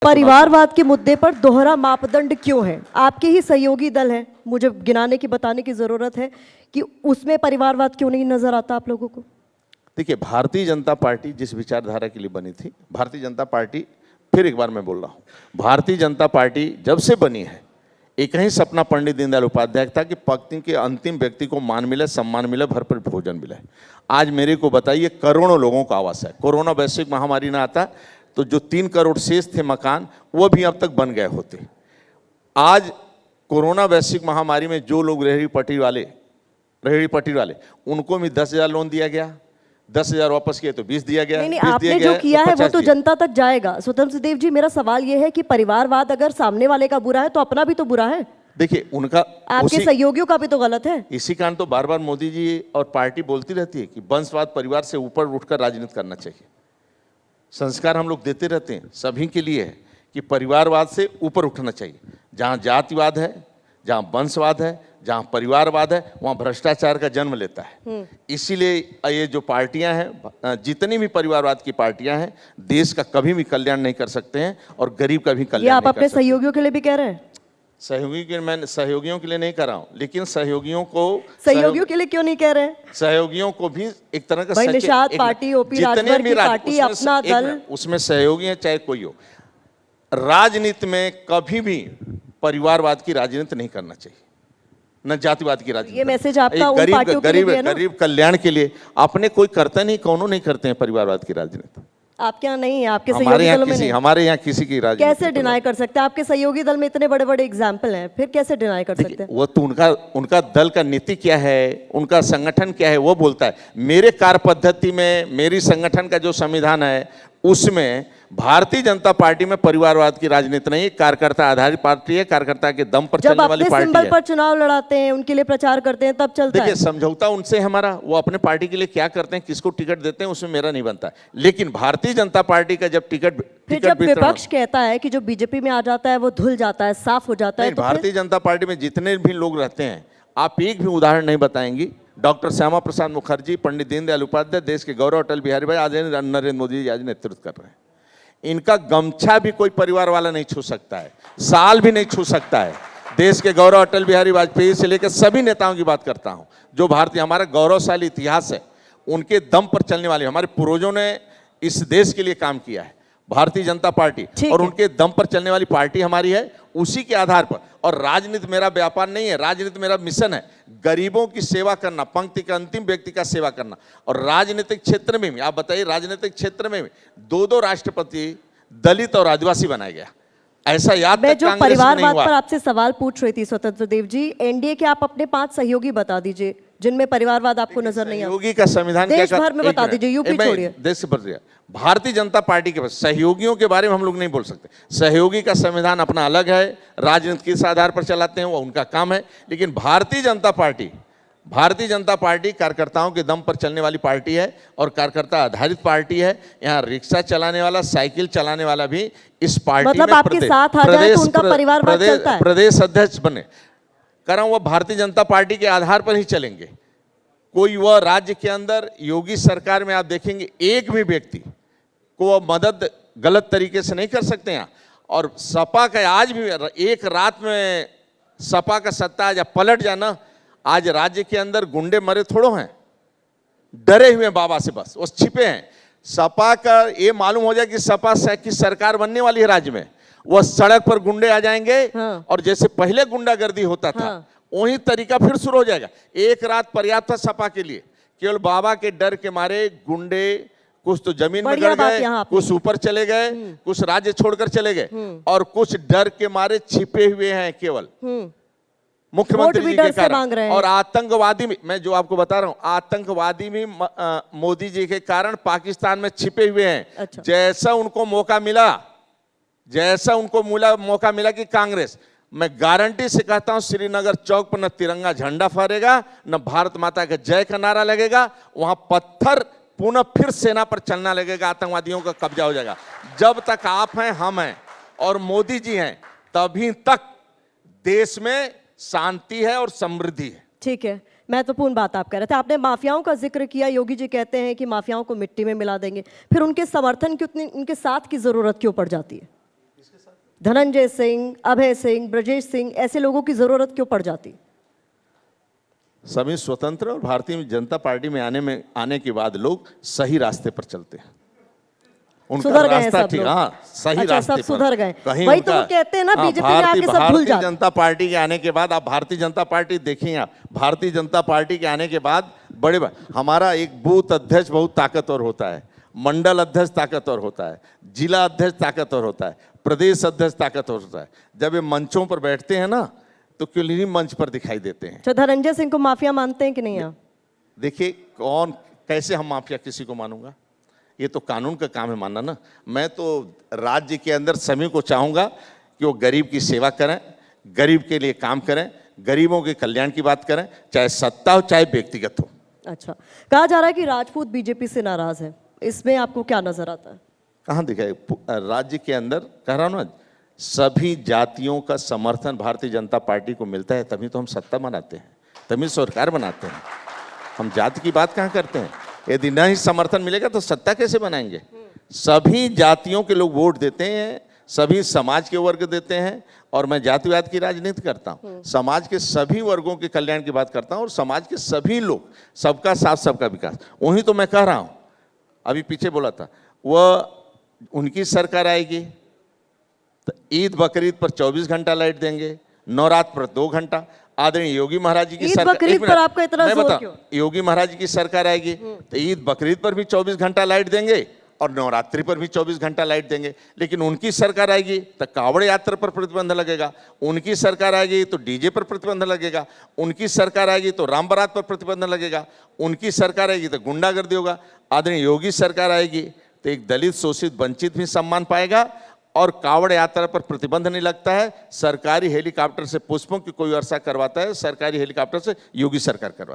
परिवारवाद के मुद्दे पर दोहरा मापदंड क्यों है? आपके ही सहयोगी दल हैं, मुझे गिनाने की बताने की जरूरत है कि उसमें परिवारवाद क्यों नहीं नजर आता आप लोगों को? देखिए, भारतीय जनता पार्टी जिस विचारधारा के लिए बनी थी, भारतीय जनता पार्टी, फिर एक बार मैं बोल रहा हूँ, भारतीय जनता पार्टी जब से बनी है, एक ही सपना पंडित दीनदयाल उपाध्याय था कि पंक्ति के अंतिम व्यक्ति को मान मिले, सम्मान मिले, भरपूर भोजन मिले। आज मेरे को बताइए, करोड़ों लोगों का आवास है। कोरोना वैश्विक महामारी ना आता तो जो 3 करोड़ शेष थे मकान, वो भी अब तक बन गए होते। आज कोरोना वैश्विक महामारी में जो लोग रेहड़ी पटरी वाले उनको भी 10,000 लोन दिया गया, 10,000 वापस किए तो 20 दिया गया। नहीं, आपने जो किया है वो तो जनता तक जाएगा। स्वतंत्र देव जी, मेरा सवाल ये है कि परिवारवाद अगर सामने वाले का बुरा है तो अपना भी तो बुरा है। देखिए, उनका, आपके सहयोगियों का भी तो गलत है। इसी कारण तो बार बार मोदी जी और पार्टी बोलती रहती है कि वंशवाद, परिवार से ऊपर उठकर राजनीति करना चाहिए। संस्कार हम लोग देते रहते हैं, सभी के लिए है कि परिवारवाद से ऊपर उठना चाहिए। जहाँ जातिवाद है, जहाँ वंशवाद है, जहाँ परिवारवाद है, वहाँ भ्रष्टाचार का जन्म लेता है। इसीलिए ये जो पार्टियां हैं, जितनी भी परिवारवाद की पार्टियां हैं, देश का कभी भी कल्याण नहीं कर सकते हैं और गरीब का भी कल्याण नहीं कर सकते। आप अपने सहयोगियों के लिए भी कह रहे हैं? मैं सहयोगियों के लिए नहीं कर रहा हूँ, लेकिन सहयोगियों के लिए क्यों नहीं कह रहे हैं? सहयोगियों को भी एक तरह का निषाद पार्टी, ओपी राजभर की पार्टी, अपना दल, उसमें सहयोगी है चाहे कोई हो। राजनीति में कभी भी परिवारवाद की राजनीति नहीं करना चाहिए, न जातिवाद की राजनीति। ये मैसेज आपका उन पार्टियों के लिए भी है ना? गरीब कल्याण के लिए अपने कोई करता नहीं, कौनों नहीं करते हैं परिवारवाद की राजनीति। आपके यहाँ नहीं है, आपके सहयोगी दलों में नहीं। हमारे यहाँ किसी की राजनीति कैसे डिनाई कर सकते हैं? आपके सहयोगी दल में इतने बड़े बड़े एग्जाम्पल हैं, फिर कैसे डिनाई कर सकते हैं? वो तो उनका दल का नीति क्या है, उनका संगठन क्या है, वो बोलता है। मेरे कार्य पद्धति में, मेरी संगठन का जो संविधान है, उसमें भारतीय जनता पार्टी में परिवारवाद की राजनीति नहीं है। कार्यकर्ता आधारित पार्टी है, कार्यकर्ता के दम पर चलने वाली पार्टी है। सिंबल पर चुनाव लड़ाते हैं, उनके लिए प्रचार करते हैं, तब चलता है। देखिए, समझौता उनसे हमारा, वो अपने पार्टी के लिए क्या करते हैं, किसको टिकट देते हैं, उसमें मेरा नहीं बनता। लेकिन भारतीय जनता पार्टी का जब टिकट जब विपक्ष कहता है कि जो बीजेपी में आ जाता है वो धुल जाता है, साफ हो जाता है, तो भारतीय जनता पार्टी में जितने भी लोग रहते हैं, आप एक भी उदाहरण नहीं बताएंगी। डॉक्टर श्यामा प्रसाद मुखर्जी, पंडित दीनदयाल उपाध्याय, देश के गौरव अटल बिहारी भाई, आज नरेंद्र मोदी जी आज नेतृत्व कर रहे हैं। इनका गमछा भी कोई परिवार वाला नहीं छू सकता है, साल भी नहीं छू सकता है। देश के गौरव अटल बिहारी वाजपेयी से लेकर सभी नेताओं की बात करता हूं, जो भारतीय, हमारा गौरवशाली इतिहास है, उनके दम पर चलने वाले, हमारे पूर्वजों ने इस देश के लिए काम किया है, भारतीय जनता पार्टी, और उनके दम पर चलने वाली पार्टी हमारी है, उसी के आधार पर। और राजनीति मेरा व्यापार नहीं है, राजनीति मेरा मिशन है, गरीबों की सेवा करना, पंक्ति के अंतिम व्यक्ति का सेवा करना। और राजनीतिक क्षेत्र में भी, आप बताइए, राजनीतिक क्षेत्र में भी 2 राष्ट्रपति दलित और आदिवासी बनाया गया। ऐसा याद मैं जो परिवारवाद पर आपसे सवाल पूछ रही थी स्वतंत्र देव जी, एनडीए के आप अपने 5 सहयोगी बता दीजिए जिनमें परिवारवाद आपको नजर नहीं आता। सहयोगी का संविधान देश भर में बता दीजिए, यूपी छोड़िए, देश भर। भारतीय जनता पार्टी के पास सहयोगियों के बारे में हम लोग नहीं बोल सकते। सहयोगी का संविधान अपना अलग है, राजनीति किस आधार पर चलाते हैं वो उनका काम है। लेकिन भारतीय जनता पार्टी कार्यकर्ताओं के दम पर चलने वाली पार्टी है और कार्यकर्ता आधारित पार्टी है। यहाँ रिक्शा चलाने वाला, साइकिल चलाने वाला भी इस पार्टी मतलब में आपके साथ आ जाए तो उनका परिवारवाद चलता है। प्रदेश अध्यक्ष बने कारण वो भारतीय जनता पार्टी के आधार पर ही चलेंगे। कोई वह राज्य के अंदर योगी सरकार में आप देखेंगे एक भी व्यक्ति को वह मदद गलत तरीके से नहीं कर सकते हैं। और सपा का आज भी एक रात में सपा का सत्ता आज पलट जाना, आज राज्य के अंदर गुंडे मरे थोड़ो हैं, डरे हुए बाबा से, बस वो छिपे हैं। सपा का ये मालूम हो जाए कि सपा की सरकार बनने वाली है राज्य में, वह सड़क पर गुंडे आ जाएंगे। और जैसे पहले गुंडागर्दी होता था वही तरीका फिर शुरू हो जाएगा। एक रात पर्याप्त था सपा के लिए, केवल बाबा के डर के मारे गुंडे कुछ तो जमीन में गड़ गए, कुछ ऊपर चले गए, कुछ राज्य छोड़कर चले गए, और कुछ डर के मारे छिपे हुए हैं केवल मुख्यमंत्री जी के कारण। और आतंकवादी भी, मैं जो आपको बता रहा हूं, आतंकवादी भी मोदी जी के कारण पाकिस्तान में छिपे हुए हैं। अच्छा। जैसा उनको मौका मिला कि कांग्रेस, मैं गारंटी से कहता हूं, श्रीनगर चौक पर न तिरंगा झंडा फहरेगा, न भारत माता का जय का नारा लगेगा, वहां पत्थर पुनः फिर सेना पर चलना लगेगा, आतंकवादियों का कब्जा हो जाएगा। जब तक आप हैं, हम हैं और मोदी जी हैं, तभी तक देश में शांति है और समृद्धि है। ठीक है, महत्वपूर्ण बात आप कह रहे थे। आपने माफियाओं का जिक्र किया। योगी जी कहते हैं कि माफियाओं को मिट्टी में मिला देंगे, फिर उनके समर्थन की, उनके साथ की जरूरत क्यों पड़ जाती है? धनंजय सिंह, अभय सिंह, ब्रजेश सिंह, ऐसे लोगों की जरूरत क्यों पड़ जाती? सभी स्वतंत्र और भारतीय जनता पार्टी में आने के बाद लोग सही रास्ते पर चलते हैं। उनका सुधर गए हैं रास्ता सब ठीक, लोग। हाँ सही अच्छा, रास्ते सब पर। सुधर गए। कहीं वही तो उनका- वो कहते हैं ना, हाँ, बीजेपी में आके सब भूल भारतीय जाते। जनता पार्टी के आने के बाद आप भारतीय जनता पार्टी देखिए, आप भारतीय जनता पार्टी के आने के बाद हमारा एक बूथ अध्यक्ष बहुत ताकतवर होता है, मंडल अध्यक्ष ताकतवर होता है, जिला अध्यक्ष ताकतवर होता है, प्रदेश अध्यक्ष ताकतवर होता है। जब ये मंचों पर बैठते हैं ना तो किन्हीं मंच पर दिखाई देते हैं। अच्छा, धनंजय सिंह को माफिया मानते हैं कि नहीं आप? देखिए कैसे हम माफिया किसी को मानूंगा, ये तो कानून का काम है मानना ना। मैं तो राज्य के अंदर सभी को चाहूंगा कि वो गरीब की सेवा करें, गरीब के लिए काम करें, गरीबों के कल्याण की बात करें, चाहे सत्ता हो चाहे व्यक्तिगत हो। अच्छा, कहा जा रहा है कि राजपूत बीजेपी से नाराज है, इसमें आपको क्या नजर आता है? कहाँ दिखाए? राज्य के अंदर कह रहा हूं ना, सभी जातियों का समर्थन भारतीय जनता पार्टी को मिलता है, तभी तो हम सत्ता बनाते हैं, तभी सरकार बनाते हैं। हम जाति की बात कहाँ करते हैं? यदि नहीं समर्थन मिलेगा तो सत्ता कैसे बनाएंगे? सभी जातियों के लोग वोट देते हैं, सभी समाज के वर्ग देते हैं, और मैं जातिवाद की राजनीति करता हूँ, समाज के सभी वर्गों के कल्याण की बात करता हूँ, और समाज के सभी लोग, सबका साथ सबका विकास। वही तो मैं कह रहा हूँ, अभी पीछे बोला था, वह उनकी सरकार आएगी तो ईद बकरीद पर 24 घंटा लाइट देंगे, नवरात्र पर 2 घंटा। आदरणीय योगी महाराज जी की ईद सरकार, बकरीद पर आपका इतना जोर क्यों? योगी महाराज जी की सरकार आएगी तो ईद बकरीद पर भी 24 घंटा लाइट देंगे और नवरात्रि पर भी 24 घंटा लाइट देंगे। लेकिन उनकी सरकार आएगी तो कावड़ यात्रा पर प्रतिबंध लगेगा, उनकी सरकार आएगी तो डीजे पर प्रतिबंध लगेगा, उनकी सरकार आएगी तो राम बारात पर प्रतिबंध लगेगा, उनकी सरकार आएगी तो गुंडागर्दी होगा। आदरणीय योगी सरकार आएगी तो एक दलित, शोषित, वंचित भी सम्मान पाएगा, और कावड़ यात्रा पर प्रतिबंध नहीं लगता है। सरकारी हेलीकॉप्टर से पुष्पों की कोई वर्षा करवाता है, सरकारी हेलीकॉप्टर से योगी सरकार करवाती है।